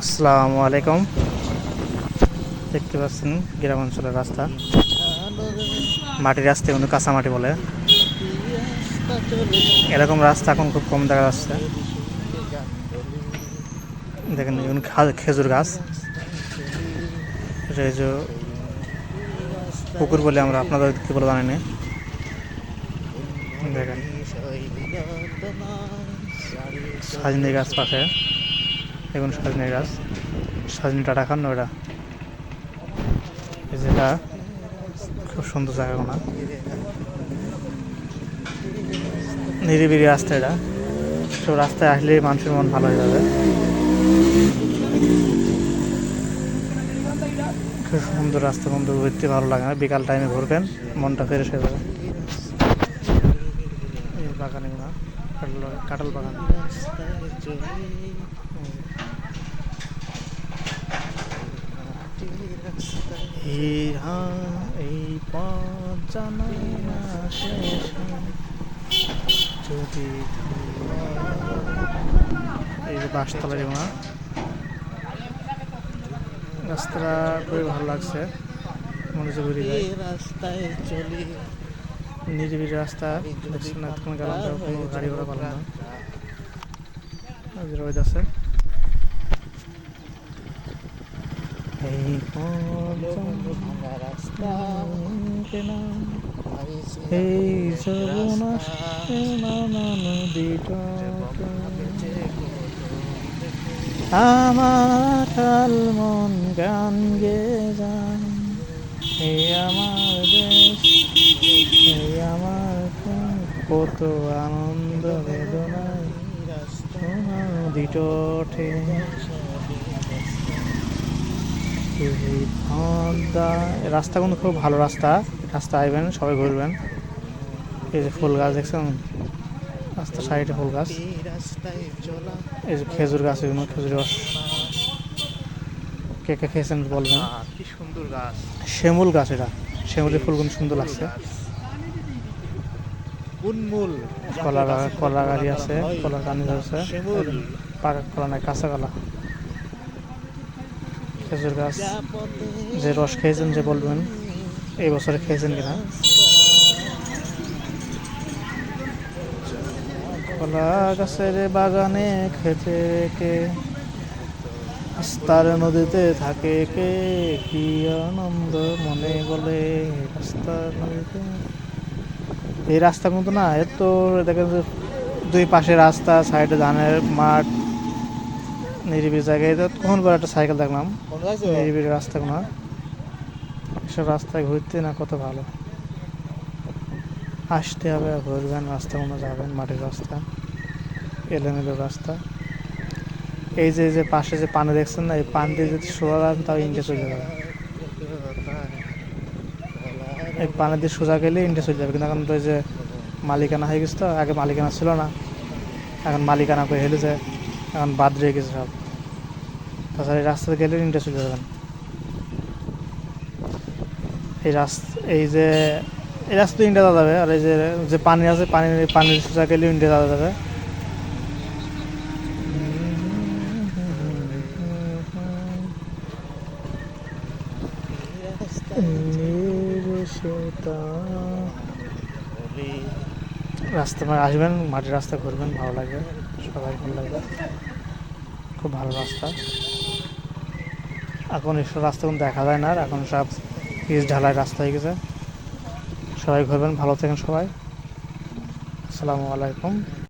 আসসালামু আলাইকুম। দেখতে পাচ্ছেন গ্রামাঞ্চলের রাস্তা, মাটির রাস্তা কিন্তু কাঁচা মাটি বলে। এরকম রাস্তা এখন খুব কম দেখা যাচ্ছে। দেখেন এখন খেজুর গাছ, এটা এই যে পুকুর বলে আমরা, আপনাদের কি বলে জানি না। দেখেন সাজনি গাছ পাশে, এখন সাজনি গাছ, সাজনি টাটা খান ওটা, এই যেটা খুব সুন্দর জায়গাগুলো, নিরিবিলি রাস্তা। এটা সব রাস্তায় আসলে মানুষের মন ভালো হয়ে যাবে। খুব সুন্দর রাস্তা, বন্ধু ঘুরতে ভালো লাগে না, বিকাল টাইমে ঘুরবেন মনটা ফ্রেশ হয়ে যাবে। এই বাগানে না, কাঁঠাল বাগান। এই পথ জানাই না শেষ যদি, এই যে বাসতলা যেগুলো, রাস্তাটা খুবই ভালো লাগছে, মনে হচ্ছে ঘুরে যায়। রাস্তায় চলি, নিরিবিলি রাস্তা, দেখছেন না কোনো গাড়ি ঘোড়া পালাম না, রোদ আছে। এই রাস্তা, এই নদীটা আমার কাল মন গান গে যান, এই আমার দেশ, এই আমার কত আনন্দ বেদনায় নদীটা ওঠে। রাস্তা কিন্তু খুব ভালো রাস্তা, রাস্তা আইবেন সবাই ঘুরবেন। এই যে ফুল গাছ দেখছেন, রাস্তার সাইডে ফুল গাছ, এই যে খেজুর গাছ, এগুলো খেজুর রস। কে কে খেয়েছেন বলবেন। কি সুন্দর গাছ, শিমুল গাছ, এটা শিমুলের ফুল কিন্তু সুন্দর লাগছে। কলা গাড়ি আছে, কলার কানি ধরছে, পাকা কলা নাই, কাঁচা কলা। খেজুর গাছ, যে রস খেয়েছেন যে বলবেন এই বছরে খেয়েছেন কিনা। কলা গাছের বাগানে খেতে কে, রাস্তার নদীতে থাকে কে, কি আনন্দ মনে বলে রাস্তার নদীতে। এই রাস্তা কিন্তু না এত, দেখেন যে দুই পাশে রাস্তা, সাইডে ধানের মাঠ, নিরিবিলি জায়গায়। তখন পর একটা সাইকেল দেখলাম, নিরিবিলি রাস্তাগুলো, এসব রাস্তায় ঘুরতে না কত ভালো। আসতে হবে, ঘুরবেন, রাস্তাগুলো যাবেন, মাটির রাস্তা, এলোমেলো রাস্তা। এই যে পাশে যে পানি দেখছেন না, এই পানি দিয়ে যদি সোজা যান তাও ইন্ডিয়া চলে যাবে। এই পানি দিয়ে সোজা গেলে ইন্ডিয়া চলে যাবে, কিন্তু এখন তো এই যে মালিকানা হয়ে গেছে, তো আগে মালিকানা ছিল না, এখন মালিকানা করে হেলে যায়, এখন বাদ রয়ে গেছে সব। তাছাড়া এই রাস্তাতে গেলে ইন্ডিয়া চলে যাবেন। এই যে এই রাস্তা ইন্ডিয়া যাওয়া যাবে, আর এই যে পানি আছে, পানির সোজা গেলে ইন্ডিয়া যাওয়া যাবে। রাস্তা আসবেন, মাটির রাস্তা ঘুরবেন, ভালো লাগবে, সবাই ভালো লাগবে, খুব ভালো রাস্তা। এখন এসব রাস্তা কোনো দেখা যায় না, আর এখন সব পিচ ঢালাই রাস্তা হয়ে গেছে। সবাই ঘুরবেন, ভালো থাকেন সবাই। আসসালামু আলাইকুম।